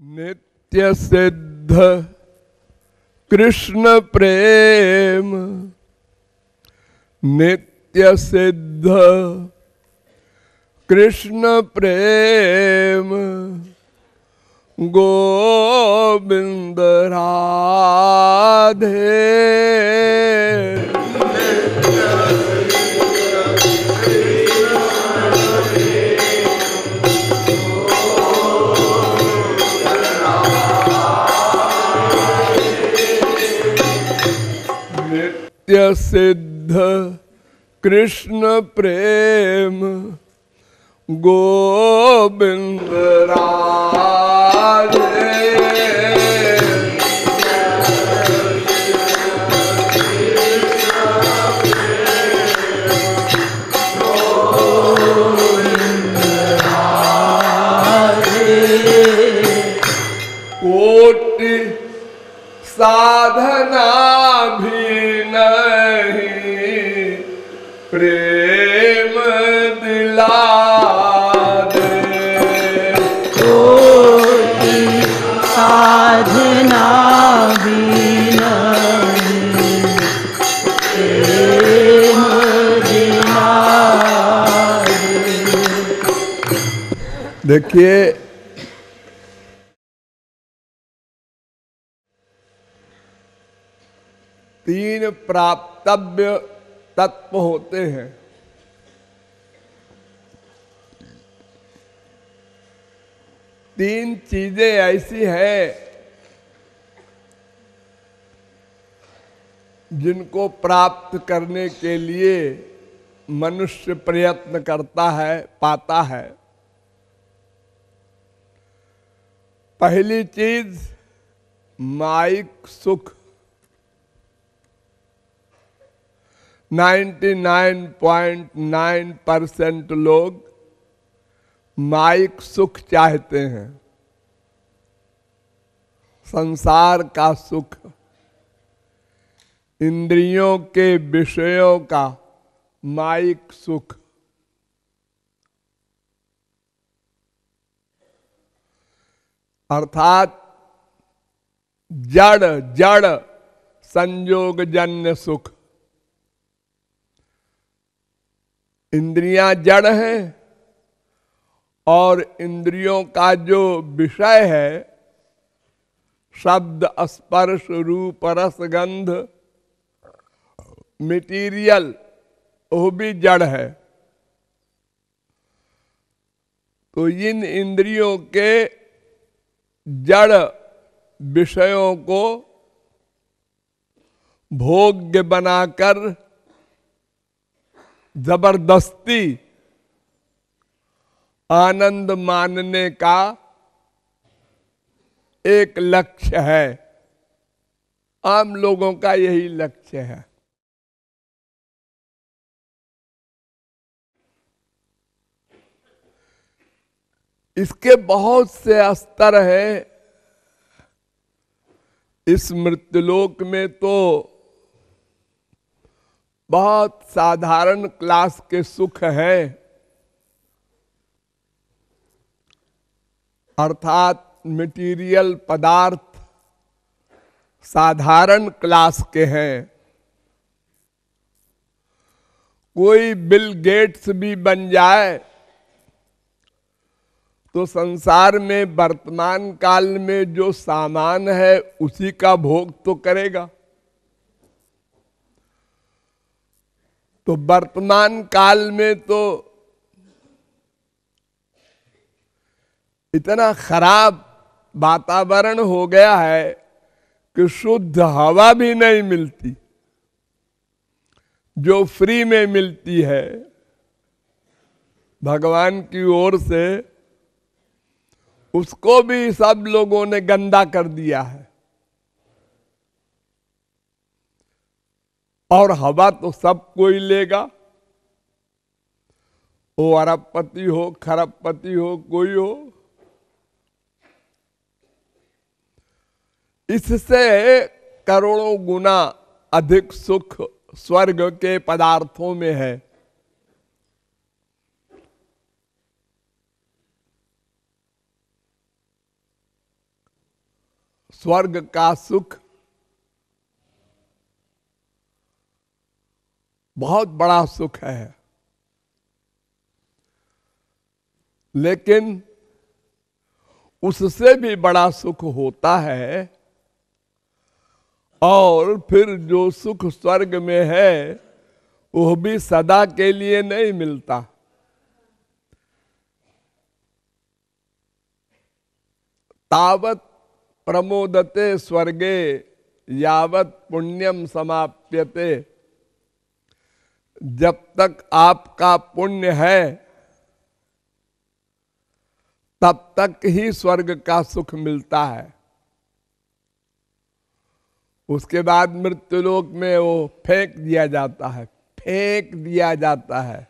नित्य सिद्ध कृष्ण प्रेम, नित्य सिद्ध कृष्ण प्रेम, गोविंद राधे। नित्य सिद्ध कृष्ण प्रेम, गोविंद राधे। कोटि साधना भी नहीं, प्रेम दिला दे। कोटि साधना भी नहीं, प्रेम दिला दे। देखिए, तीन प्राप्तव्य तत्व होते हैं। तीन चीजें ऐसी हैं जिनको प्राप्त करने के लिए मनुष्य प्रयत्न करता है, पाता है। पहली चीज माइक सुख। 99.9% लोग माइक सुख चाहते हैं, संसार का सुख, इंद्रियों के विषयों का माइक सुख। अर्थात जड़ जड़ संयोगजन्य सुख। इंद्रियां जड़ हैं और इंद्रियों का जो विषय है, शब्द स्पर्श रूप रस गंध, मटीरियल, वो भी जड़ है। तो इन इंद्रियों के जड़ विषयों को भोग्य बनाकर जबरदस्ती आनंद मानने का एक लक्ष्य है। आम लोगों का यही लक्ष्य है। इसके बहुत से स्तर हैं। इस मृत्युलोक में तो बहुत साधारण क्लास के सुख हैं, अर्थात मटेरियल पदार्थ साधारण क्लास के हैं। कोई बिल गेट्स भी बन जाए तो संसार में वर्तमान काल में जो सामान है उसी का भोग तो करेगा। तो वर्तमान काल में तो इतना खराब वातावरण हो गया है कि शुद्ध हवा भी नहीं मिलती। जो फ्री में मिलती है भगवान की ओर से, उसको भी सब लोगों ने गंदा कर दिया है। और हवा तो सब कोई लेगा, वो अरबपति हो खरबपति हो कोई हो। इससे करोड़ों गुना अधिक सुख स्वर्ग के पदार्थों में है। स्वर्ग का सुख बहुत बड़ा सुख है, लेकिन उससे भी बड़ा सुख होता है। और फिर जो सुख स्वर्ग में है वो भी सदा के लिए नहीं मिलता। तावत प्रमोदते स्वर्गे यावत पुण्यम समाप्यते। जब तक आपका पुण्य है तब तक ही स्वर्ग का सुख मिलता है। उसके बाद मृत्युलोक में वो फेंक दिया जाता है, फेंक दिया जाता है,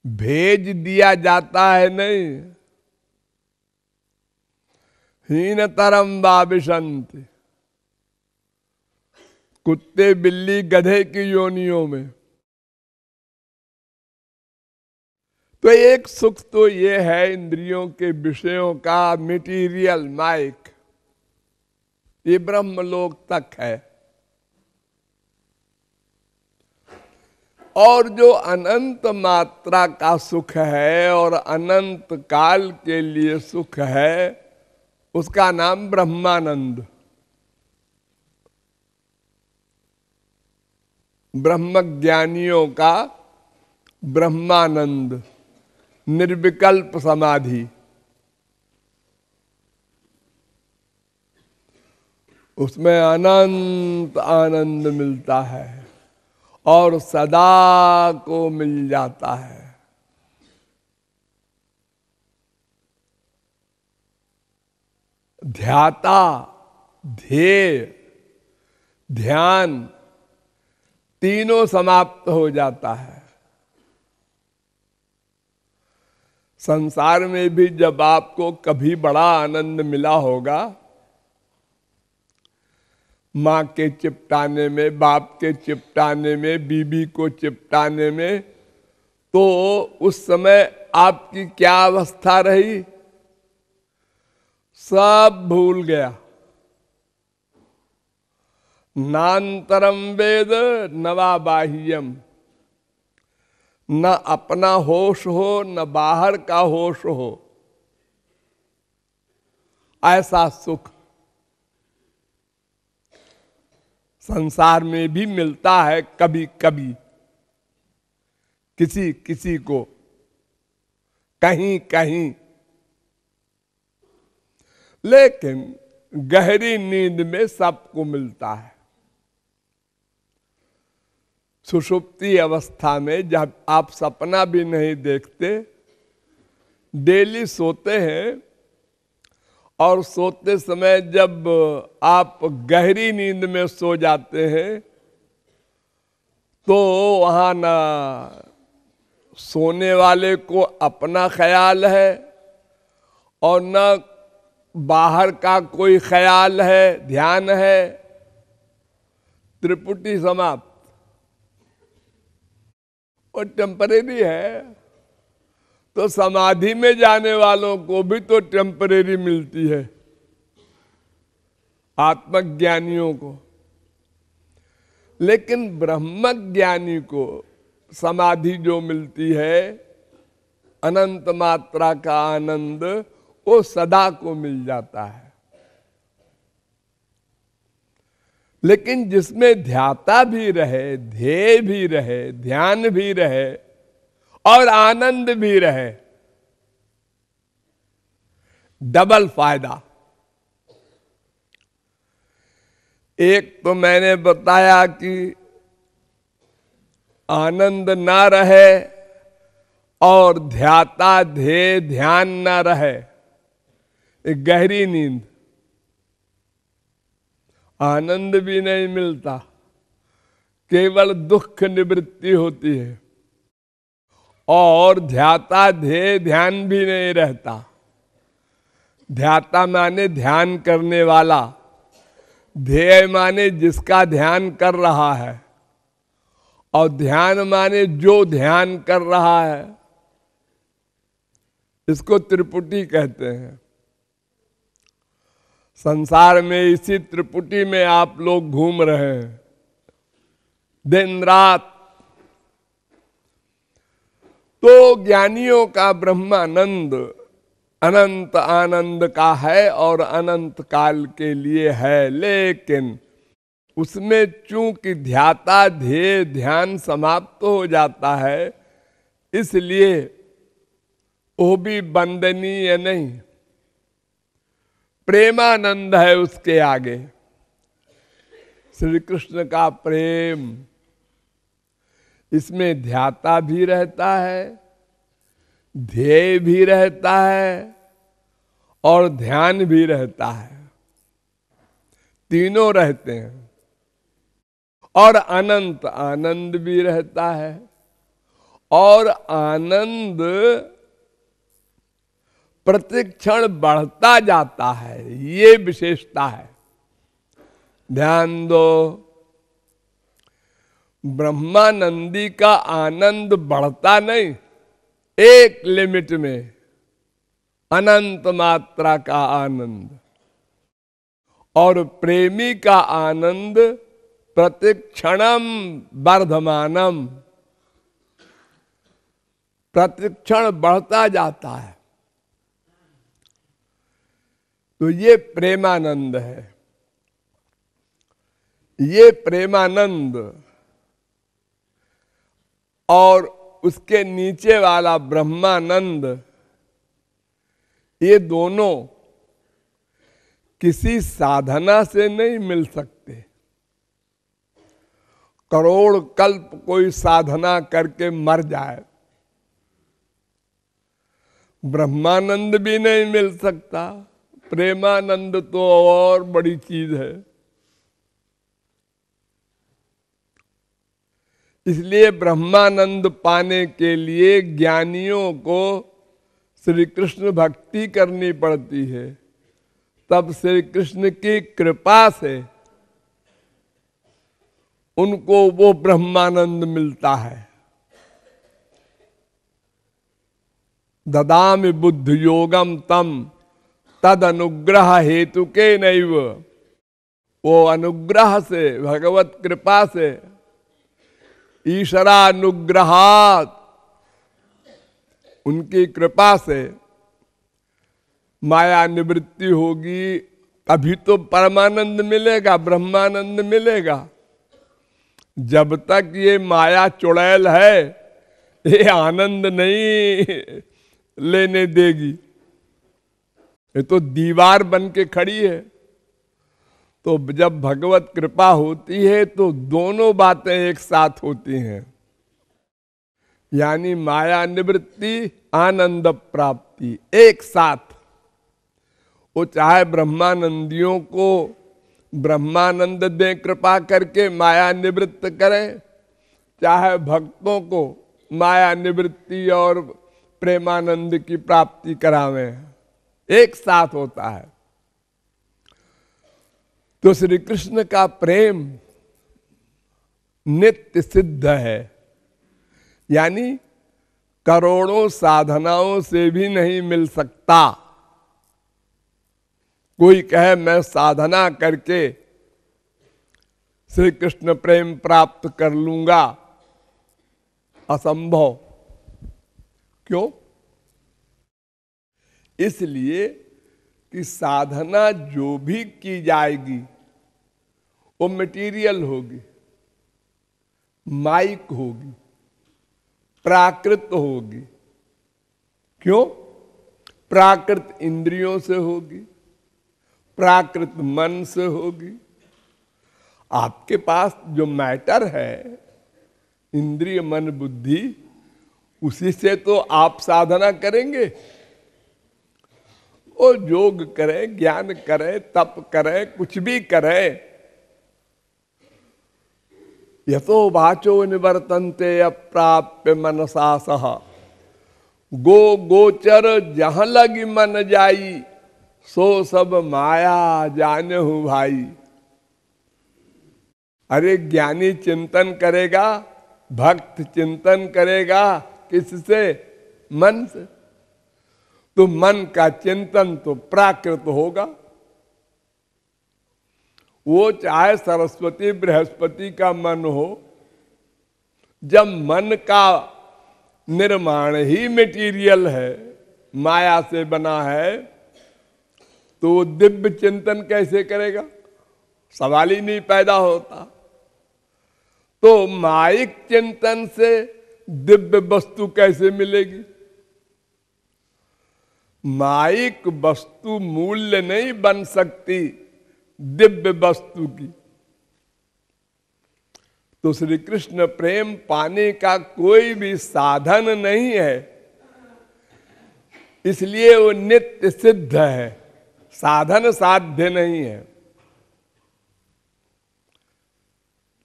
भेज दिया जाता है नहीं। हीनतरम वाविशंत, कुत्ते बिल्ली गधे की योनियों में। तो एक सुख तो ये है इंद्रियों के विषयों का, मटेरियल माइक, ये ब्रह्मलोक तक है। और जो अनंत मात्रा का सुख है और अनंत काल के लिए सुख है, उसका नाम ब्रह्मानंद, ब्रह्मज्ञानियों का ब्रह्मानंद, निर्विकल्प समाधि। उसमें अनंत आनंद मिलता है और सदा को मिल जाता है। ध्याता, ध्येय, ध्यान तीनों समाप्त हो जाता है। संसार में भी जब आपको कभी बड़ा आनंद मिला होगा, माँ के चिपटाने में, बाप के चिपटाने में, बीबी को चिपटाने में, तो उस समय आपकी क्या अवस्था रही? सब भूल गया। नान्तरम वेद न वा बाह्यम, न अपना होश हो न बाहर का होश हो, ऐसा सुख संसार में भी मिलता है कभी कभी, किसी किसी को, कहीं कहीं। लेकिन गहरी नींद में सबको मिलता है। सुषुप्ति अवस्था में जब आप सपना भी नहीं देखते, डेली सोते हैं, और सोते समय जब आप गहरी नींद में सो जाते हैं तो वहां ना सोने वाले को अपना ख्याल है और न बाहर का कोई ख्याल है, ध्यान है, त्रिपुटी समाप्त। और टेम्परेरी है, तो समाधि में जाने वालों को भी तो टेम्परेरी मिलती है, आत्मज्ञानियों को। लेकिन ब्रह्मज्ञानी को समाधि जो मिलती है, अनंत मात्रा का आनंद, वो सदा को मिल जाता है। लेकिन जिसमें ध्याता भी रहे, ध्येय भी रहे, ध्यान भी रहे और आनंद भी रहे, डबल फायदा। एक तो मैंने बताया कि आनंद ना रहे और ध्याता ध्येय ध्यान ना रहे, एक गहरी नींद, आनंद भी नहीं मिलता, केवल दुख निवृत्ति होती है। और ध्याता ध्येय ध्यान भी नहीं रहता। ध्याता माने ध्यान करने वाला, ध्येय माने जिसका ध्यान कर रहा है, और ध्यान माने जो ध्यान कर रहा है। इसको त्रिपुटी कहते हैं। संसार में इसी त्रिपुटी में आप लोग घूम रहे हैं दिन रात। तो ज्ञानियों का ब्रह्मानंद अनंत आनंद का है और अनंत काल के लिए है, लेकिन उसमें चूंकि ध्याता ध्येय ध्यान समाप्त हो जाता है, इसलिए वो भी वंदनीय नहीं। प्रेमानंद है उसके आगे। श्री कृष्ण का प्रेम, इसमें ध्याता भी रहता है, ध्येय भी रहता है और ध्यान भी रहता है, तीनों रहते हैं। और अनंत आनंद भी रहता है, और आनंद प्रतिक्षण बढ़ता जाता है, ये विशेषता है। ध्यान दो, ब्रह्मानंदी का आनंद बढ़ता नहीं, एक लिमिट में अनंत मात्रा का आनंद। और प्रेमी का आनंद प्रतिक्षणम वर्धमानम, प्रतिक्षण बढ़ता जाता है। तो ये प्रेमानंद है। ये प्रेमानंद और उसके नीचे वाला ब्रह्मानंद, ये दोनों किसी साधना से नहीं मिल सकते। करोड़ कल्प कोई साधना करके मर जाए, ब्रह्मानंद भी नहीं मिल सकता। प्रेमानंद तो और बड़ी चीज है। इसलिए ब्रह्मानंद पाने के लिए ज्ञानियों को श्री कृष्ण भक्ति करनी पड़ती है। तब श्री कृष्ण की कृपा से उनको वो ब्रह्मानंद मिलता है। ददामि बुद्धि योगम तम तद अनुग्रह हेतु के नैव। वो अनुग्रह से, भगवत कृपा से, ईश्वरानुग्रहात्, उनकी कृपा से माया निवृत्ति होगी, तभी तो परमानंद मिलेगा, ब्रह्मानंद मिलेगा। जब तक ये माया चुड़ैल है, ये आनंद नहीं लेने देगी। ये तो दीवार बन के खड़ी है। तो जब भगवत कृपा होती है तो दोनों बातें एक साथ होती हैं, यानी माया निवृत्ति, आनंद प्राप्ति एक साथ। वो चाहे ब्रह्मानंदियों को ब्रह्मानंद दे कृपा करके माया निवृत्त करें, चाहे भक्तों को माया निवृत्ति और प्रेमानंद की प्राप्ति करावें, एक साथ होता है। तो श्री कृष्ण का प्रेम नित्य सिद्ध है, यानी करोड़ों साधनाओं से भी नहीं मिल सकता। कोई कहे मैं साधना करके श्री कृष्ण प्रेम प्राप्त कर लूंगा, असंभव। क्यों? इसलिए कि साधना जो भी की जाएगी वो मटेरियल होगी, माइक होगी, प्राकृत होगी। क्यों? प्राकृत इंद्रियों से होगी, प्राकृत मन से होगी। आपके पास जो मैटर है, इंद्रिय मन बुद्धि, उसी से तो आप साधना करेंगे। वो योग करें, ज्ञान करें, तप करें, कुछ भी करें, यतो वाचो निवर्तन्ते अप्राप्य मनसा सह। गो गोचर जहां लगी मन जाई, सो सब माया जानहु भाई। अरे ज्ञानी चिंतन करेगा, भक्त चिंतन करेगा, किससे? मन से। तो मन का चिंतन तो प्राकृत होगा, वो चाहे सरस्वती बृहस्पति का मन हो, जब मन का निर्माण ही मटेरियल है, माया से बना है, तो वो दिव्य चिंतन कैसे करेगा? सवाल ही नहीं पैदा होता। तो माइक चिंतन से दिव्य वस्तु कैसे मिलेगी? माइक वस्तु मूल्य नहीं बन सकती दिव्य वस्तु की। तो श्री कृष्ण प्रेम पाने का कोई भी साधन नहीं है, इसलिए वो नित्य सिद्ध है, साधन साध्य नहीं है।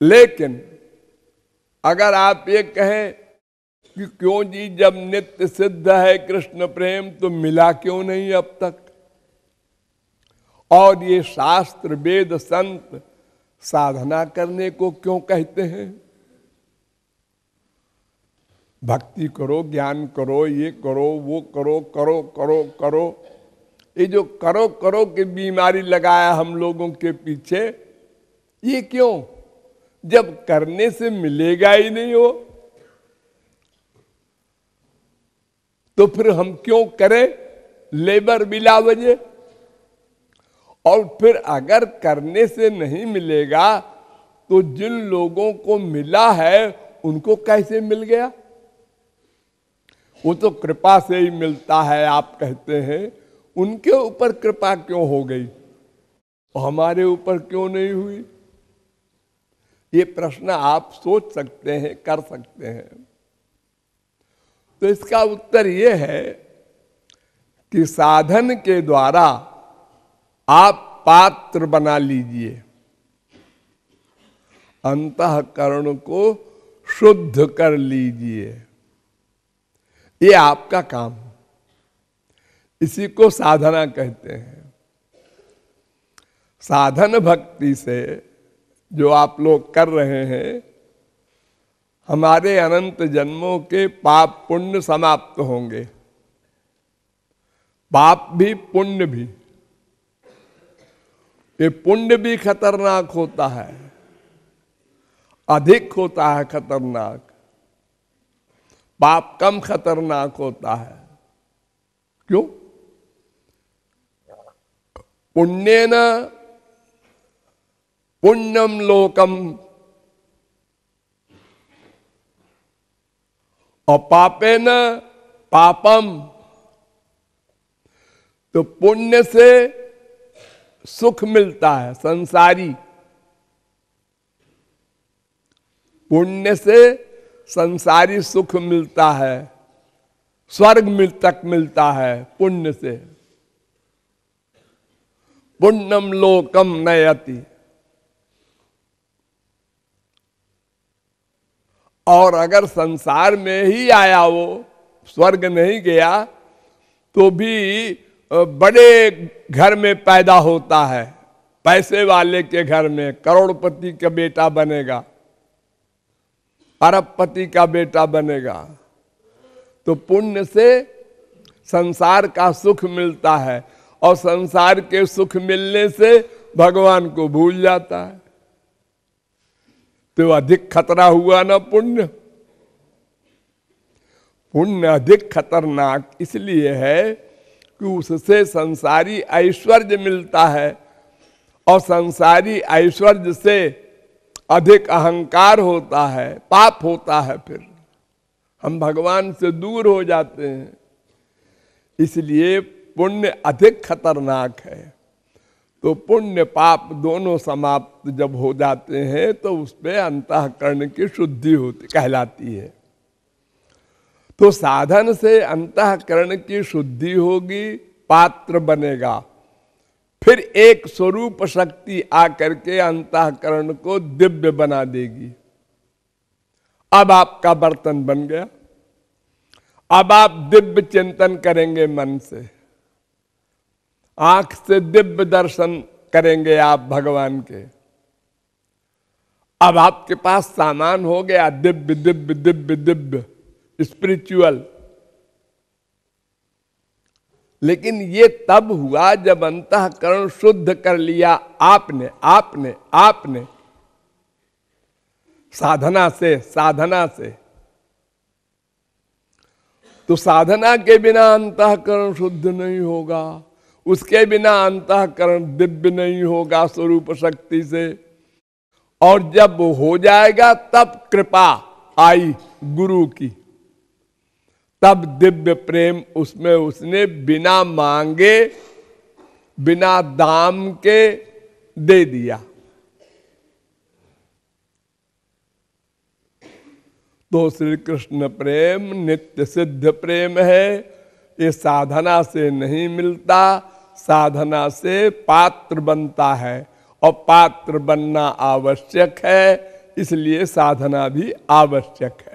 लेकिन अगर आप ये कहें कि क्यों जी, जब नित्य सिद्ध है कृष्ण प्रेम, तो मिला क्यों नहीं अब तक? और ये शास्त्र वेद संत साधना करने को क्यों कहते हैं? भक्ति करो, ज्ञान करो, ये करो, वो करो, करो करो करो। ये जो करो करो की बीमारी लगाया हम लोगों के पीछे, ये क्यों? जब करने से मिलेगा ही नहीं हो, तो फिर हम क्यों करें लेबर बिला वजह? और फिर अगर करने से नहीं मिलेगा, तो जिन लोगों को मिला है उनको कैसे मिल गया? वो तो कृपा से ही मिलता है आप कहते हैं, उनके ऊपर कृपा क्यों हो गई, हमारे ऊपर क्यों नहीं हुई? ये प्रश्न आप सोच सकते हैं, कर सकते हैं। तो इसका उत्तर ये है कि साधन के द्वारा आप पात्र बना लीजिए, अंतःकरण को शुद्ध कर लीजिए, ये आपका काम है। इसी को साधना कहते हैं। साधन भक्ति से जो आप लोग कर रहे हैं, हमारे अनंत जन्मों के पाप पुण्य समाप्त होंगे। पाप भी पुण्य भी। ये पुण्य भी खतरनाक होता है, अधिक होता है खतरनाक। पाप कम खतरनाक होता है। क्यों? पुण्येन पुण्यम लोकम और पापेन पापम। तो पुण्य से सुख मिलता है संसारी, पुण्य से संसारी सुख मिलता है, स्वर्ग तक मिलता है पुण्य से। पुण्यम लोकम नयति। और अगर संसार में ही आया, वो स्वर्ग नहीं गया, तो भी बड़े घर में पैदा होता है, पैसे वाले के घर में, करोड़पति का बेटा बनेगा, अरबपति का बेटा बनेगा। तो पुण्य से संसार का सुख मिलता है, और संसार के सुख मिलने से भगवान को भूल जाता है। तो अधिक खतरा हुआ ना पुण्य। पुण्य अधिक खतरनाक इसलिए है कि उससे संसारी ऐश्वर्य मिलता है, और संसारी ऐश्वर्य से अधिक अहंकार होता है, पाप होता है। फिर हम भगवान से दूर हो जाते हैं। इसलिए पुण्य अधिक खतरनाक है। तो पुण्य पाप दोनों समाप्त जब हो जाते हैं, तो उसमें अंतःकरण की शुद्धि होती कहलाती है। तो साधन से अंतःकरण की शुद्धि होगी, पात्र बनेगा। फिर एक स्वरूप शक्ति आकर के अंतःकरण को दिव्य बना देगी। अब आपका बर्तन बन गया। अब आप दिव्य चिंतन करेंगे मन से, आंख से दिव्य दर्शन करेंगे आप भगवान के। अब आपके पास सामान हो गया दिव्य दिव्य दिव्य दिव्य, स्पिरिचुअल। लेकिन ये तब हुआ जब अंतःकरण शुद्ध कर लिया आपने आपने आपने साधना से। तो साधना के बिना अंतःकरण शुद्ध नहीं होगा, उसके बिना अंतःकरण दिव्य नहीं होगा स्वरूप शक्ति से। और जब हो जाएगा तब कृपा आई गुरु की, तब दिव्य प्रेम उसमें उसने बिना मांगे बिना दाम के दे दिया। तो श्री कृष्ण प्रेम नित्य सिद्ध प्रेम है। ये साधना से नहीं मिलता, साधना से पात्र बनता है और पात्र बनना आवश्यक है, इसलिए साधना भी आवश्यक है।